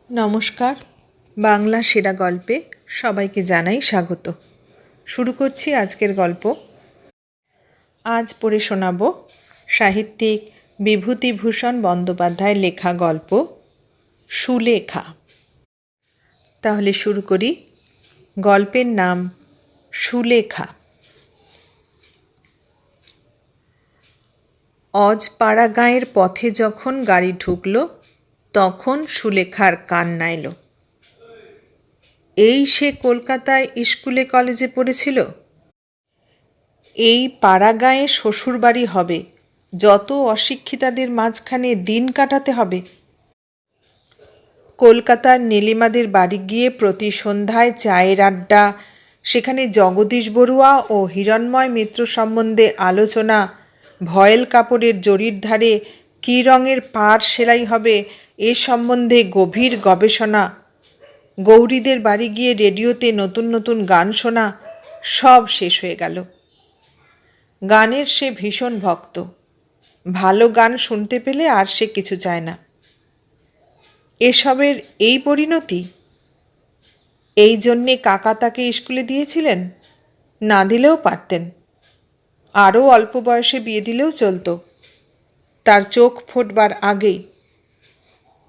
নমস্কার। বাংলা সেরা গল্পে সবাইকে জানাই স্বাগত। শুরু করছি আজকের গল্প। আজ পড়ে শোনাব সাহিত্যিক বিভূতিভূষণ বন্দ্যোপাধ্যায়ের লেখা গল্প সুলেখা। তাহলে শুরু করি। গল্পের নাম সুলেখা। অজপাড়া গাঁয়ের পথে যখন গাড়ি ঢুকল তখন সুলেখার কান্না এলো। এই সে কলকাতায় স্কুলে কলেজে পড়েছিল। এই পাড়া গাঁয়ে শ্বশুরবাড়ি হবে, যত অশিক্ষিতাদের মাঝখানে দিন কাটাতে হবে। কলকাতার নীলিমাদের বাড়ি গিয়ে প্রতি সন্ধ্যায় চায়ের আড্ডা, সেখানে জগদীশ বড়ুয়া ও হিরণময় মিত্র সম্বন্ধে আলোচনা, ভয়েল কাপড়ের জরির ধারে কী রঙের পাড় সেলাই হবে এ সম্বন্ধে গভীর গবেষণা, গৌরীদের বাড়ি গিয়ে রেডিওতে নতুন নতুন গান শোনা, সব শেষ হয়ে গেল। গানের সে ভীষণ ভক্ত। ভালো গান শুনতে পেলে আর সে কিছু চায় না। এসবের এই পরিণতি। এই জন্যে কাকা তাকে স্কুলে দিয়েছিলেন, না দিলেও পারতেন। আরও অল্প বয়সে বিয়ে দিলেও চলত, তার চোখ ফোটবার আগেই।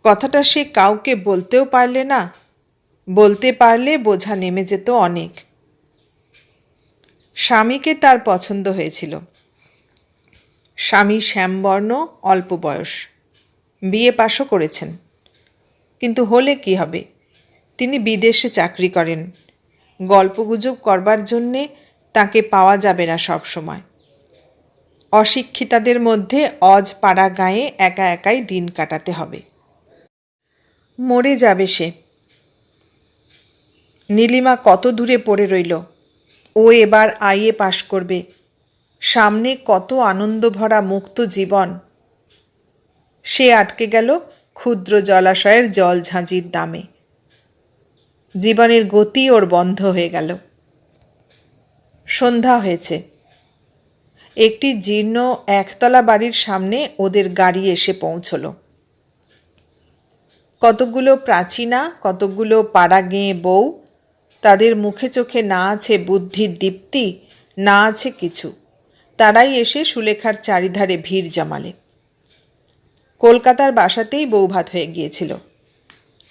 কথাটা সে কাউকে বলতেও পারলে না, বলতে পারলে বোঝা নেমে যেত অনেক। স্বামীকে তার পছন্দ হয়েছিল। স্বামী শ্যামবর্ণ, অল্প বয়স, বিয়ে পাশও করেছেন। কিন্তু হলে কি হবে, তিনি বিদেশে চাকরি করেন। গল্পগুজব করবার জন্যে তাকে পাওয়া যাবে না সব সময়। অশিক্ষিতাদের মধ্যে অজপাড়া গাঁয়ে একা একাই দিন কাটাতে হবে। মরে যাবে সে। নীলিমা কত দূরে পড়ে রইল। ও এবার আইএ পাশ করবে। সামনে কত আনন্দভরা মুক্ত জীবন। সে আটকে গেল ক্ষুদ্র জলাশয়ের জল ঝাঁঝির দামে। জীবনের গতি ওর বন্ধ হয়ে গেল। সন্ধ্যা হয়েছে। একটি জীর্ণ একতলা বাড়ির সামনে ওদের গাড়ি এসে পৌঁছল। কতকগুলো প্রাচীনা, কতকগুলো পাড়া গেঁয়ে বউ, তাদের মুখে চোখে না আছে বুদ্ধির দীপ্তি, না আছে কিছু। তারাই এসে সুলেখার চারিধারে ভিড় জমালে। কলকাতার বাসাতেই বৌভাত হয়ে গিয়েছিল।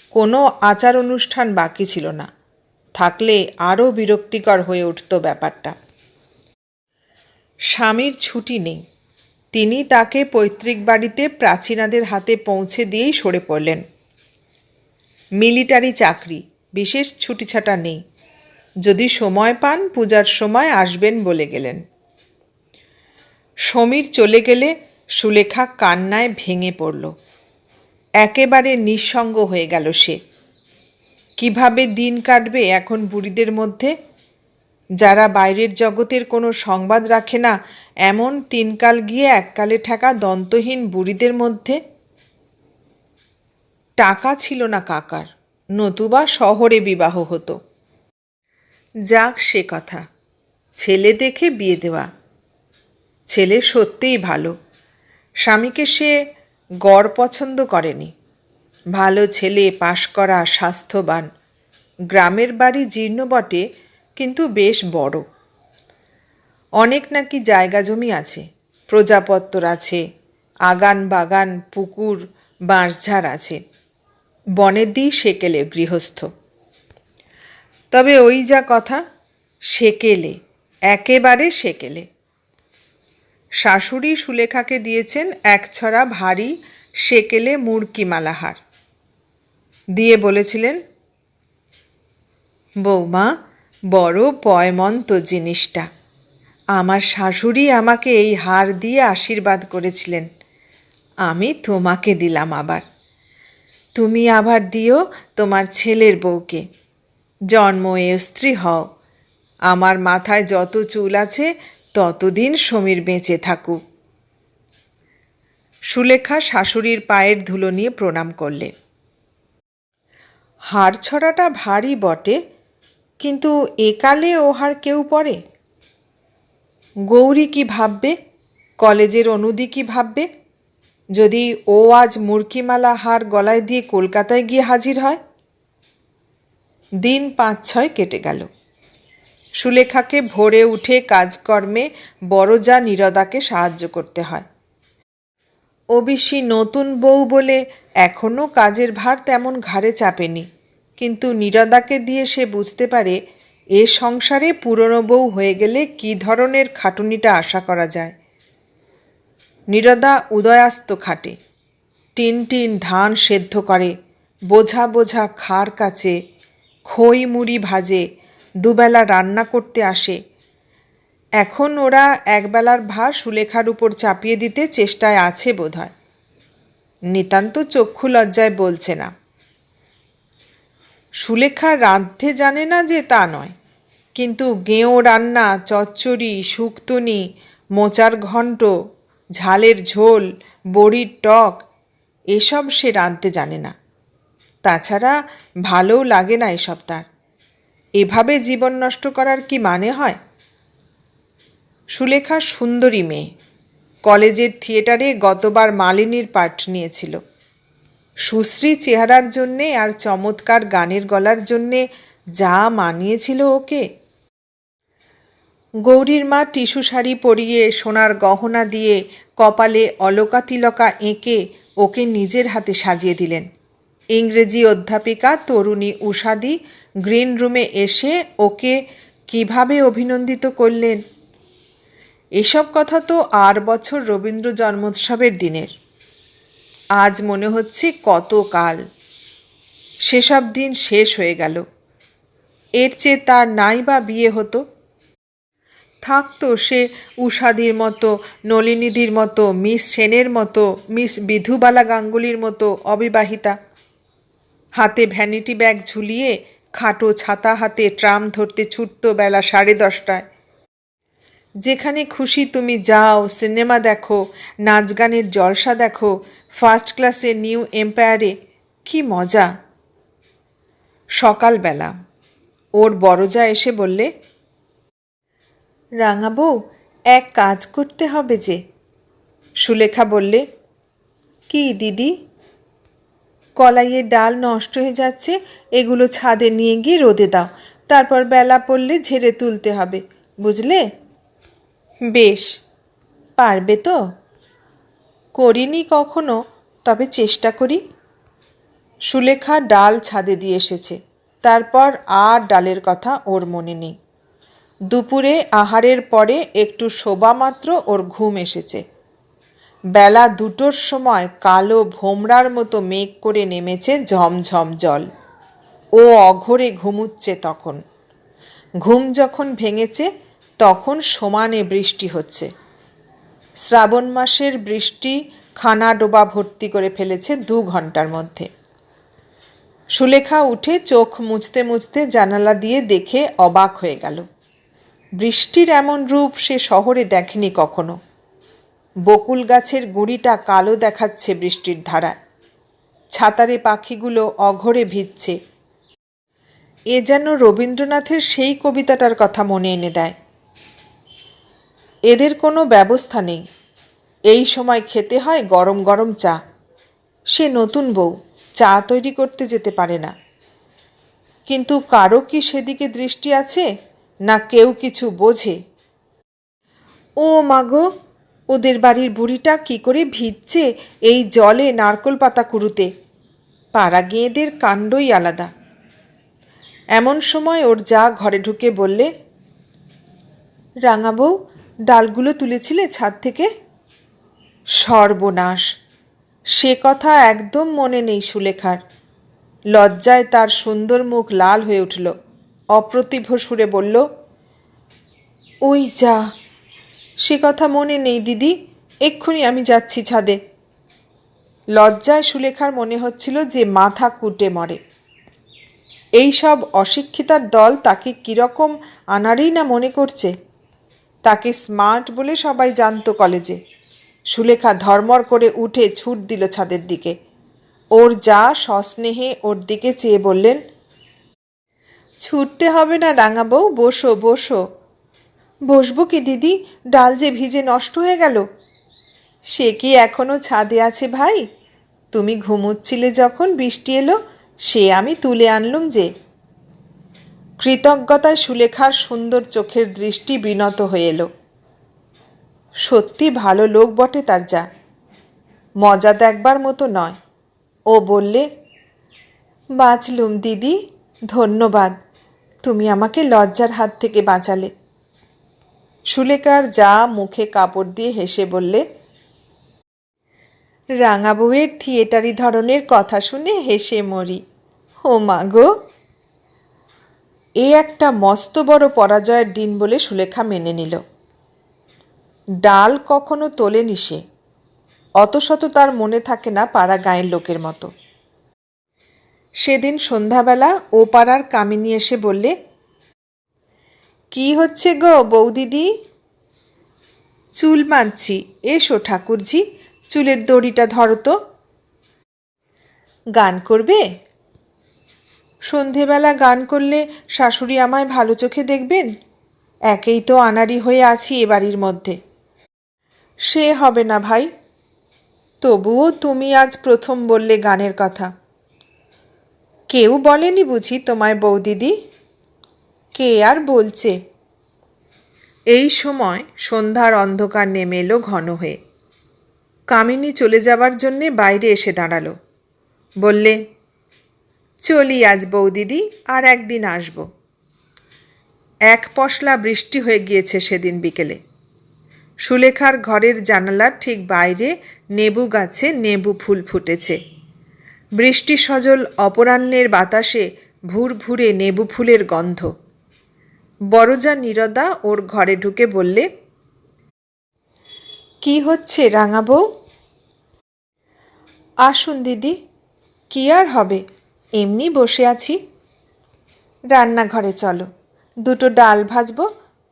কোনো আচার অনুষ্ঠান বাকি ছিল না। থাকলে আরও বিরক্তিকর হয়ে উঠত ব্যাপারটা। স্বামীর ছুটি নেই। তিনি তাকে পৈতৃক বাড়িতে প্রাচীনাদের হাতে পৌঁছে দিয়েই সরে পড়লেন। মিলিটারি চাকরি, বিশেষ ছুটিছাটা নেই। যদি সময় পান পূজার সময় আসবেন বলে গেলেন। সমীর চলে গেলে সুলেখা কান্নায় ভেঙে পড়ল। একেবারে নিঃসঙ্গ হয়ে গেল সে। কিভাবে দিন কাটবে এখন বুড়িদের মধ্যে, যারা বাইরের জগতের কোনো সংবাদ রাখে না, এমন তিনকাল গিয়ে এককালে ঠেকা দন্তহীন বুড়িদের মধ্যে? টাকা ছিল না কাকার, নতুবা শহরে বিবাহ হতো। যাক সে কথা, ছেলে দেখে বিয়ে দেওয়া। ছেলে সত্যিই ভালো। স্বামীকে সে গড় পছন্দ করেনি। ভালো ছেলে, পাশ করা, স্বাস্থ্যবান। গ্রামের বাড়ি জীর্ণ বটে, কিন্তু বেশ বড়। অনেক নাকি জায়গা জমি আছে, প্রজাপত্তর আছে, আগান বাগান, পুকুর, বাঁশঝাড় আছে। বনের দিই সেকেলে গৃহস্থ। তবে ওই যা কথা, সেকেলে, একেবারে সেকেলে। শাশুড়ি সুলেখাকে দিয়েছেন একছড়া ভারী সেকেলে মুড়কি মালাহার। দিয়ে বলেছিলেন, বৌমা, বড় পয়মন্ত জিনিসটা। আমার শাশুড়ি আমাকে এই হার দিয়ে আশীর্বাদ করেছিলেন, আমি তোমাকে দিলাম আবার। তুমি আবার দিও তোমার ছেলের বউকে। জন্ম এ স্ত্রী হও। আমার মাথায় যত চুল আছে ততদিন সমীর বেঁচে থাকুক। সুলেখা শাশুড়ির পায়ের ধুলো নিয়ে প্রণাম করলে। হার ছড়াটা ভারী বটে, কিন্তু একালে ও হার কেউ পরে? গৌরী কি ভাববে? কলেজের অনুদি কি ভাববে? যদি ও আজ মুরকিমালা হার গলায় দিয়ে কলকাতায় গিয়ে হাজির হয়। দিন ৫-৬ কেটে গেল। সুলেখাকে ভোরে উঠে কাজকর্মে বড় যা নীরদাকে সাহায্য করতে হয়। অবশ্যই নতুন বউ বলে এখনও কাজের ভার তেমন ঘাড়ে চাপেনি, কিন্তু নীরদাকে দিয়ে সে বুঝতে পারে এ সংসারে পুরনো বউ হয়ে গেলে কী ধরনের খাটুনিটা আশা করা যায়। নীরদা উদয়াস্ত খাটে, টিন টিন ধান সেদ্ধ করে, বোঝা বোঝা খাড় কাচে, খই মুড়ি ভাজে, দুবেলা রান্না করতে আসে। এখন ওরা একবেলার ভার সুলেখার উপর চাপিয়ে দিতে চেষ্টায় আছে বোধহয়। নিতান্ত চক্ষু লজ্জায় বলছে না। সুলেখা রাঁধতে জানে না যে তা নয়, কিন্তু গেঁয়ো রান্না, চচ্চড়ি, শুক্তুনি, মোচার ঘণ্ট, ঝালের ঝোল, বড়ির টক এসব সে রাঁধতে জানে না। তাছাড়া ভালোও লাগে না এসব তার। এভাবে জীবন নষ্ট করার কি মানে হয়? সুলেখা সুন্দরী মেয়ে, কলেজের থিয়েটারে গতবার মালিনীর পাঠ নিয়েছিল। সুশ্রী চেহারার জন্যে আর চমৎকার গানের গলার জন্যে যা মানিয়েছিল ওকে। গৌরীর মা টিস্যু শাড়ি পরিয়ে সোনার গহনা দিয়ে কপালে অলকা তিলকা এঁকে ওকে নিজের হাতে সাজিয়ে দিলেন। ইংরেজি অধ্যাপিকা তরুণী উষাদি গ্রিন রুমে এসে ওকে কিভাবে অভিনন্দিত করলেন। এসব কথা তো আর বছর রবীন্দ্র জন্মোৎসবের দিনের। আজ মনে হচ্ছে কত কাল, সেসব দিন শেষ হয়ে গেল। এর চেয়ে তার নাই বা বিয়ে হতো। থাকতো সে উষাদির মতো, নলিনীদির মতো, মিস সেনের মতো, মিস বিধুবালা গাঙ্গুলির মতো অবিবাহিতা, হাতে ভ্যানিটি ব্যাগ ঝুলিয়ে খাটো ছাতা হাতে ট্রাম ধরতে ছুটত বেলা 10:30টায়। যেখানে খুশি তুমি যাও, সিনেমা দেখো, নাচ গানের জলসা দেখো, ফার্স্ট ক্লাসে নিউ এম্পায়ারে, কি মজা। সকালবেলা ওর বড়জা এসে বললে, রাঙা বউ, এক কাজ করতে হবে যে। সুলেখা বললে, কি দিদি? কলাইয়ের ডাল নষ্ট হয়ে যাচ্ছে, এগুলো ছাদে নিয়ে গিয়ে রোদে দাও, তারপর বেলা পড়লে ঝেড়ে তুলতে হবে, বুঝলে? বেশ, পারবে তো? করিনি কখনো, তবে চেষ্টা করি। সুলেখা ডাল ছাদে দিয়ে এসেছে, তারপর আর ডালের কথা ওর মনে নেই। দুপুরে আহারের পরে একটু শোবা মাত্র ওর ঘুম এসেছে। বেলা 2টোর সময় কালো ভোমরার মতো মেঘ করে নেমেছে ঝমঝম জল। ও অঘোরে ঘুমুচ্ছে তখন। ঘুম যখন ভেঙেছে তখন সমানে বৃষ্টি হচ্ছে। শ্রাবণ মাসের বৃষ্টি খানা ডোবা ভর্তি করে ফেলেছে 2 ঘন্টার মধ্যে। সুলেখা উঠে চোখ মুছতে মুছতে জানালা দিয়ে দেখে অবাক হয়ে গেল। বৃষ্টির এমন রূপ সে শহরে দেখেনি কখনো। বকুল গাছের গুঁড়িটা কালো দেখাচ্ছে বৃষ্টির ধারায়। ছাতারে পাখিগুলো অঘোরে ভিজছে। এ যেন রবীন্দ্রনাথের সেই কবিতাটার কথা মনে এনে দেয়। এদের কোনো ব্যবস্থা নেই। এই সময় খেতে হয় গরম গরম চা। সে নতুন বউ, চা তৈরি করতে যেতে পারে না। কিন্তু কারো কি সেদিকে দৃষ্টি আছে, না কেউ কিছু বোঝে? ও মাগো, ওদের বাড়ির বুড়িটা কি করে ভিজছে এই জলে নারকোল পাতা কুড়ুতে। পাড়া গেঁয়েদের কাণ্ডই আলাদা। এমন সময় ওর যা ঘরে ঢুকে বললে, রাঙা বউ, ডালগুলো তুলেছিলে ছাদ থেকে? সর্বনাশ, সে কথা একদম মনে নেই সুলেখার। লজ্জায় তার সুন্দর মুখ লাল হয়ে উঠল। অপ্রতিভ সুরে বলল, ওই যা, সে কথা মনে নেই দিদি, এক্ষুনি আমি যাচ্ছি ছাদে। লজ্জায় সুলেখার মনে হচ্ছিল যে মাথা কুটে মরে। এই সব অশিক্ষিতার দল তাকে কীরকম আনারই না মনে করছে। তাকে স্মার্ট বলে সবাই জানতো কলেজে। সুলেখা ধর্মর করে উঠে ছুট দিল ছাদের দিকে। ওর যা সস্নেহে ওর দিকে চেয়ে বললেন, ছুটতে হবে না রাঙা বউ, বসো বসো। বসবো কি দিদি, ডাল যে ভিজে নষ্ট হয়ে গেল। সে কি এখনো ছাদে আছে ভাই? তুমি ঘুমুচ্ছিলে যখন বৃষ্টি এলো, সে আমি তুলে আনলুম যে। কৃতজ্ঞতায় সুলেখার সুন্দর চোখের দৃষ্টি বিনত হয়ে এলো। সত্যি ভালো লোক বটে তার যা, মজা দেখবার মতো নয়। ও বললে, বাঁচলুম দিদি, ধন্যবাদ, তুমি আমাকে লজ্জার হাত থেকে বাঁচালে। সুলেখার যা মুখে কাপড় দিয়ে হেসে বললে, রাঙা বউয়ের থিয়েটারি ধরনের কথা শুনে হেসে মরি। ও মা গো! এ একটা মস্ত বড় পরাজয়ের দিন বলে সুলেখা মেনে নিল। ডাল কখনো তোলেনি সে, অত শত তার মনে থাকে না পাড়া গাঁয়ের লোকের মতো। সেদিন সন্ধ্যাবেলা ও পাড়ার কামিনী এসে বললে, কি হচ্ছে গো বৌদিদি? চুল বাঁধছি, এসো ঠাকুরজি, চুলের দড়িটা ধরো তো। গান করবে? সন্ধেবেলা গান করলে শাশুড়ি আমায় ভালো চোখে দেখবেন? একেই তো আনাড়ি হয়ে আছি এ বাড়ির মধ্যে। সে হবে না ভাই, তবুও তুমি আজ প্রথম বললে গানের কথা। কেউ বলেনি বুঝি তোমায় বৌদিদি? কে আর বলছে। এই সময় সন্ধ্যার অন্ধকার নেমে এলো ঘন হয়ে। কামিনী চলে যাবার জন্যে বাইরে এসে দাঁড়ালো। বললে, চলি আজ বৌদিদি, আর একদিন আসব। এক পশলা বৃষ্টি হয়ে গিয়েছে সেদিন বিকেলে। সুলেখার ঘরের জানালার ঠিক বাইরে নেবু গাছে নেবু ফুল ফুটেছে। বৃষ্টি সজল অপরাহ্নের বাতাসে ভুরভুরে নেবু ফুলের গন্ধ। বড়জা নীরদা ওর ঘরে ঢুকে বললে, কি হচ্ছে রাঙা বউ? আসুন দিদি, কি আর হবে, এমনি বসে আছি। রান্নাঘরে চলো, দুটো ডাল ভাজবো,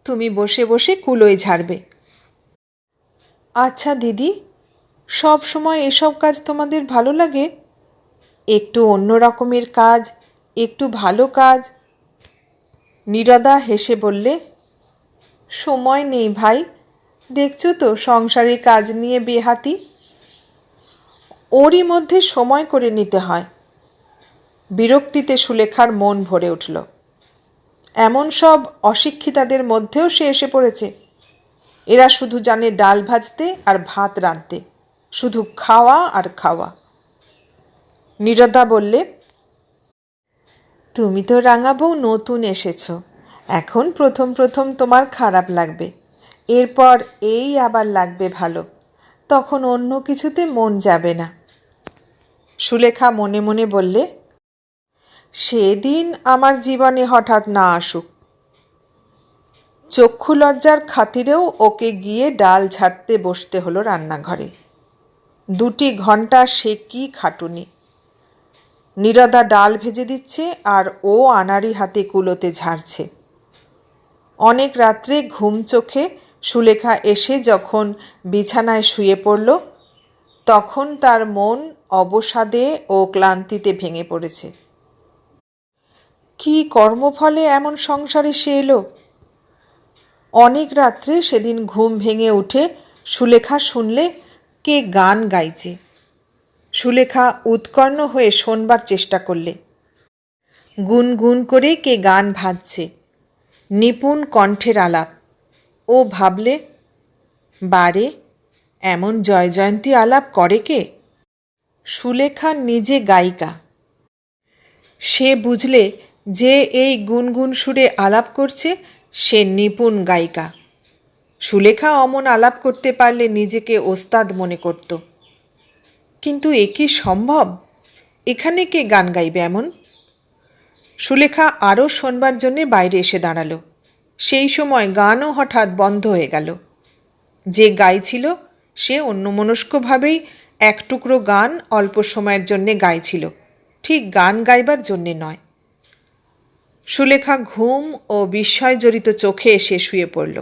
তুমি বসে বসে কুলোয় ঝাড়বে। আচ্ছা দিদি, সব সময় এসব কাজ তোমাদের ভালো লাগে? একটু অন্য রকমের কাজ, একটু ভালো কাজ। নীরদা হেসে বললে, সময় নেই ভাই, দেখছো তো সংসারে কাজ নিয়ে বেহাতি। ওরই মধ্যে সময় করে নিতে হয়। বিরক্তিতে সুলেখার মন ভরে উঠল। এমন সব অশিক্ষিতাদের মধ্যেও সে এসে পড়েছে। এরা শুধু জানে ডাল ভাজতে আর ভাত রাঁধতে, শুধু খাওয়া আর খাওয়া। নীরদা বললে, তুমি তো রাঙা বউ নতুন এসেছ, এখন প্রথম প্রথম তোমার খারাপ লাগবে, এরপর এই আবার লাগবে ভালো, তখন অন্য কিছুতে মন যাবে না। সুলেখা মনে মনে বললে, সেদিন আমার জীবনে হঠাৎ না আসুক। চক্ষু লজ্জার খাতিরেও ওকে গিয়ে ডাল ঝাড়তে বসতে হলো রান্নাঘরে। 2 ঘন্টা সে কি খাটুনি। নীরদা ডাল ভেজে দিচ্ছে আর ও আনাড়ি হাতে কুলোতে ঝাড়ছে। অনেক রাত্রে ঘুম চোখে সুলেখা এসে যখন বিছানায় শুয়ে পড়ল, তখন তার মন অবসাদে ও ক্লান্তিতে ভেঙে পড়েছে। কি কর্মফলে এমন সংসারে সে এলো? অনেক রাত্রে সেদিন ঘুম ভেঙে উঠে সুলেখা শুনলে কে গান গাইছে। সুলেখা উৎকণ্ঠ হয়ে শোনবার চেষ্টা করলে। গুনগুন করে কে গান ভাজছে, নিপুণ কণ্ঠের আলাপ। ও ভাবলে, বারে, এমন জয়জয়ন্তী আলাপ করে কে? সুলেখা নিজে গায়িকা। সে বুঝলে যে এই গুনগুন সুরে আলাপ করছে সে নিপুণ গায়িকা। সুলেখা অমন আলাপ করতে পারলে নিজেকে ওস্তাদ মনে করত। কিন্তু এ কি সম্ভব? এখানে কে গান গাইবে এমন? সুলেখা আরও শোনবার জন্যে বাইরে এসে দাঁড়ালো। সেই সময় গানও হঠাৎ বন্ধ হয়ে গেল। যে গাইছিল সে অন্যমনস্কভাবেই এক টুকরো গান অল্প সময়ের জন্যে গাইছিল, ঠিক গান গাইবার জন্যে নয়। সুলেখা ঘুম ও বিস্ময়জড়িত চোখে এসে শুয়ে পড়ল।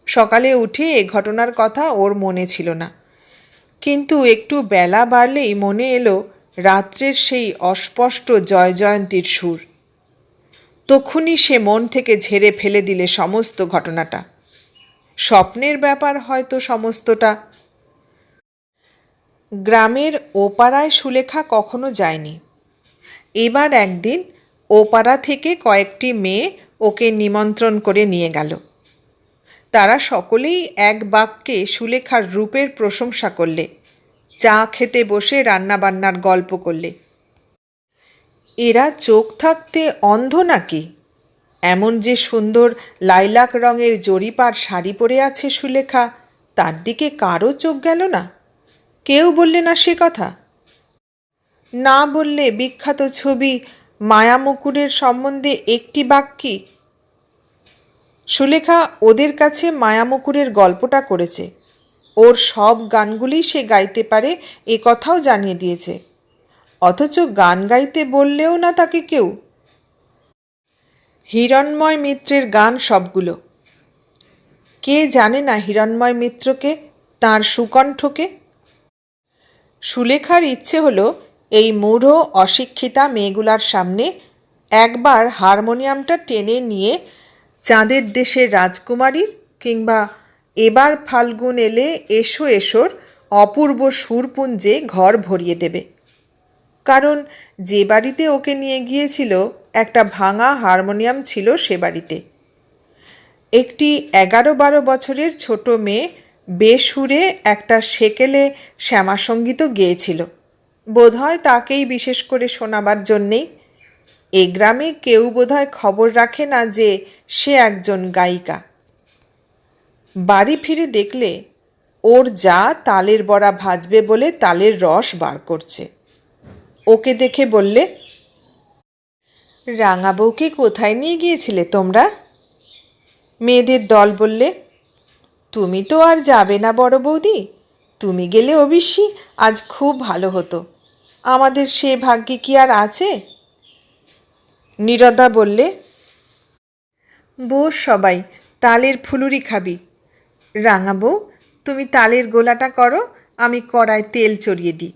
সকালে উঠে এ ঘটনার কথা ওর মনে ছিল না, কিন্তু একটু বেলা বাড়লেই মনে এলো রাত্রের সেই অস্পষ্ট জয়জয়ন্তীর সুর। তখনই সে মন থেকে ঝেড়ে ফেলে দিলে সমস্ত ঘটনাটা। স্বপ্নের ব্যাপার হয়তো সমস্তটা। গ্রামের ওপাড়ায় সুলেখা কখনো যায়নি। এবার একদিন ওপাড়া থেকে কয়েকটি মেয়ে ওকে নিমন্ত্রণ করে নিয়ে গেল। তারা সকলেই এক বাক্যে সুলেখার রূপের প্রশংসা করলে, চা খেতে বসে রান্নাবান্নার গল্প করলে। এরা চোখ থাকতে অন্ধ নাকি? এমন যে সুন্দর লাইলাক রঙের জরিপার শাড়ি পরে আছে সুলেখা, তার দিকে কারও চোখ গেল না? কেউ বললে না সে কথা? না বললে বিখ্যাত ছবি মায়ামুকুরের সম্বন্ধে একটি বাক্যে? সুলেখা ওদের কাছে মায়ামুকুরের গল্পটা করেছে, ওর সব গানগুলি সে গাইতে পারে এ কথাও জানিয়ে দিয়েছে। অথচ গান গাইতে বললেও না তাকে কেউ। হিরণ্ময় মিত্রের গান সবগুলো। কে জানে না হিরণ্ময় মিত্রকে, তাঁর সুকণ্ঠকে? সুলেখার ইচ্ছে হলো এই মূঢ় অশিক্ষিতা মেয়েগুলার সামনে একবার হারমোনিয়ামটা টেনে নিয়ে চাঁদের দেশের রাজকুমারীর কিংবা এবার ফাল্গুন এলে এসো এসোর অপূর্ব সুরপুঞ্জে ঘর ভরিয়ে দেবে। কারণ যে বাড়িতে ওকে নিয়ে গিয়েছিল একটা ভাঙা হারমোনিয়াম ছিল সে বাড়িতে। একটি 11-12 বছরের ছোট মেয়ে বেসুরে একটা সেকেলে শ্যামাসঙ্গীতও গেয়েছিল, বোধহয় তাকেই বিশেষ করে শোনাবার জন্যেই। এ গ্রামে কেউ বোধহয় খবর রাখে না যে সে একজন গায়িকা। বাড়ি ফিরে দেখলে ওর যা তালের বড়া ভাজবে বলে তালের রস বার করছে। ওকে দেখে বললে, রাঙা বউকে কোথায় নিয়ে গিয়েছিলে তোমরা? মেয়েদের দল বললে, তুমি তো আর যাবে না বড় বৌদি, তুমি গেলে অবশ্যই আজ খুব ভালো হতো, আমাদের সে ভাগ্যে কি আর আছে? নীরদা বললে, বস সবাই, তালের ফুলুরি খাবি। রাঙা বউ, তুমি তালের গোলাটা করো, আমি কড়ায় তেল চড়িয়ে দিই।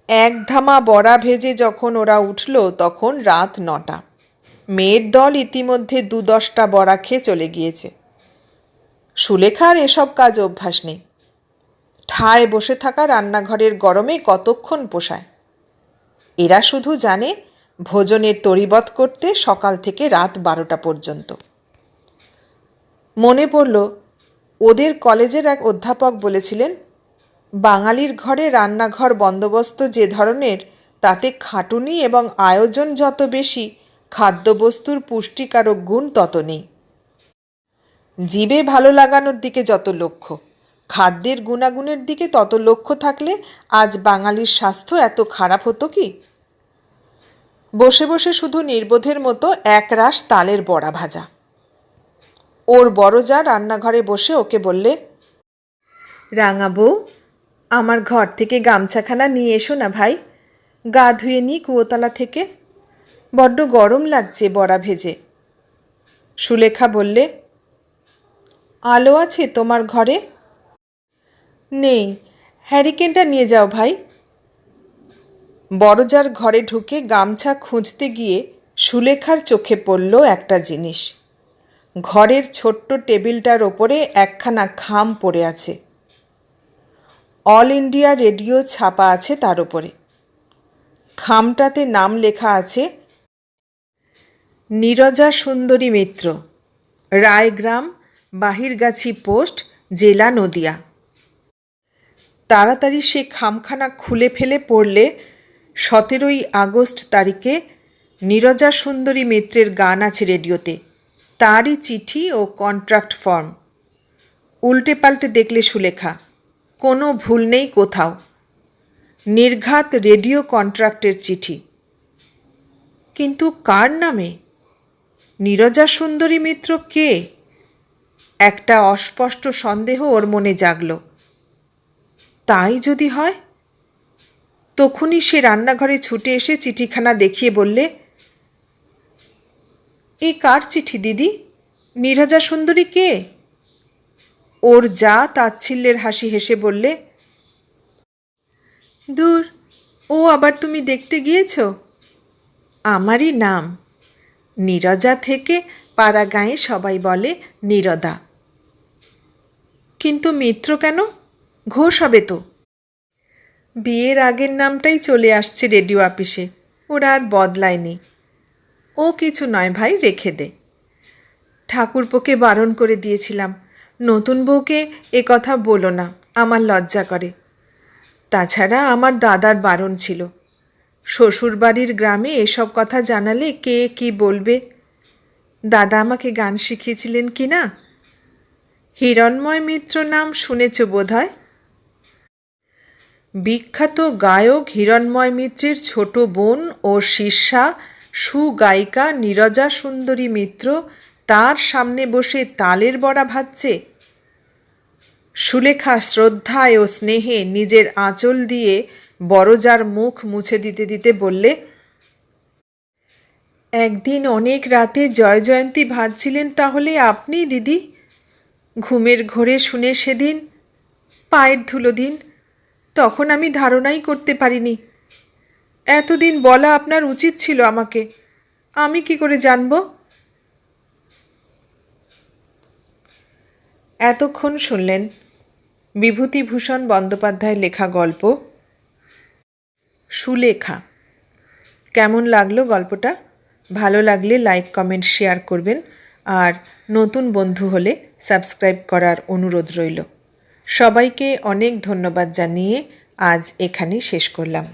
এক ধামা বড়া ভেজে যখন ওরা উঠল তখন রাত 9টা। মেয়ের দল ইতিমধ্যে 2-10টা বড়া খেয়ে চলে গিয়েছে। সুলেখার এসব কাজ অভ্যাস নেই। ঠায় বসে থাকা রান্নাঘরের গরমে কতক্ষণ পোষায়। এরা শুধু জানে ভোজনের তরিবৎ করতে সকাল থেকে রাত 12টা পর্যন্ত। মনে পড়ল ওদের কলেজের এক অধ্যাপক বলেছিলেন, বাঙালির ঘরে রান্নাঘর বন্দোবস্ত যে ধরনের, তাতে খাটুনি এবং আয়োজন যত বেশি, খাদ্যবস্তুর পুষ্টিকারক গুণ তত নেই। জিভে ভালো লাগানোর দিকে যত লক্ষ্য, খাদ্যের গুণাগুণের দিকে তত লক্ষ্য থাকলে আজ বাঙালির স্বাস্থ্য এত খারাপ হতো কি? বসে বসে শুধু নির্বোধের মতো একরাশ তালের বড়া ভাজা। ওর বড় যা রান্নাঘরে বসে ওকে বললে, রাঙা বউ, আমার ঘর থেকে গামছাখানা নিয়ে এসো না ভাই, গা ধুয়ে নি কুয়োতলা থেকে, বড্ড গরম লাগছে বড়া ভেজে। সুলেখা বললে, আলো আছে তোমার ঘরে? নেই, হ্যারিকেনটা নিয়ে যাও ভাই। বড়জার ঘরে ঢুকে গামছা খুঁজতে গিয়ে সুলেখার চোখে পড়ল একটা জিনিস। ঘরের ছোট্ট টেবিলটার ওপরে একখানা খাম পড়ে আছে। অল ইন্ডিয়া রেডিও ছাপা আছে তার উপরে। খামটাতে নাম লেখা আছে, নীরজা সুন্দরী মিত্র, রায়গ্রাম, বাহিরগাছি পোস্ট, জেলা নদিয়া। তাড়াতাড়ি সে খামখানা খুলে ফেলে পড়লে 17ই আগস্ট তারিখে নীরজা সুন্দরী মিত্রের গান আছে রেডিওতে, তারই চিঠি ও কন্ট্রাক্ট ফর্ম। উল্টে পাল্টে দেখলে সুলেখা, কোনো ভুল নেই কোথাও। নির্ঘাত রেডিও কন্ট্রাক্টের চিঠি। কিন্তু কার নামে? নীরজা সুন্দরী মিত্র কে? একটা অস্পষ্ট সন্দেহ ওর মনে জাগল। তাই যদি হয়? তখনই সে রান্নাঘরে ছুটে এসে চিঠিখানা দেখিয়ে বললে, এ কার চিঠি দিদি? নীরজা সুন্দরী কে? ওর যা তাচ্ছিল্যের হাসি হেসে বললে, দূর, ও আবার তুমি দেখতে গিয়েছ? আমারই নাম। নীরজা থেকে পাড়া গাঁয়ে সবাই বলে নীরদা। কিন্তু মিত্র কেন? ঘোষ হবে তো। বিয়ের আগের নামটাই চলে আসছে রেডিও অফিসে, ওরা আর বদলায়নি। ও কিছু নয় ভাই, রেখে দে। ঠাকুরপোকে বারণ করে দিয়েছিলাম, নতুন বউকে এ কথা বলো না, আমার লজ্জা করে। তাছাড়া আমার দাদার বারণ ছিল, শ্বশুরবাড়ির গ্রামে এসব কথা জানালে কে কি বলবে। দাদা আমাকে গান শিখিয়েছিলেন কি না? হিরণময় মিত্র নাম শুনেছ বোধহয়। বিখ্যাত গায়ক হিরণময় মিত্রের ছোট বোন ও শিষ্যা সুগায়িকা নীরজা সুন্দরী মিত্র তার সামনে বসে তালের বড়া ভাজছে। সুলেখা শ্রদ্ধায় ও স্নেহে নিজের আঁচল দিয়ে বড়জার মুখ মুছে দিতে দিতে বললে, একদিন অনেক রাতে জয়জয়ন্তী ভাজছিলেন তাহলে আপনি দিদি? ঘুমের ঘোরে শুনে সেদিন পায়ের ধুলো দিন, তখন আমি ধারণাই করতে পারিনি। এতদিন বলা আপনার উচিত ছিল আমাকে, আমি কি করে জানব? এতক্ষণ শুনলেন বিভূতিভূষণ বন্দ্যোপাধ্যায়ের লেখা গল্প সুলেখা। কেমন লাগলো গল্পটা? ভালো লাগলে লাইক কমেন্ট শেয়ার করবেন, আর নতুন বন্ধু হলে সাবস্ক্রাইব করার অনুরোধ রইল। সবাইকে অনেক ধন্যবাদ জানিয়ে আজ এখানেই শেষ করলাম।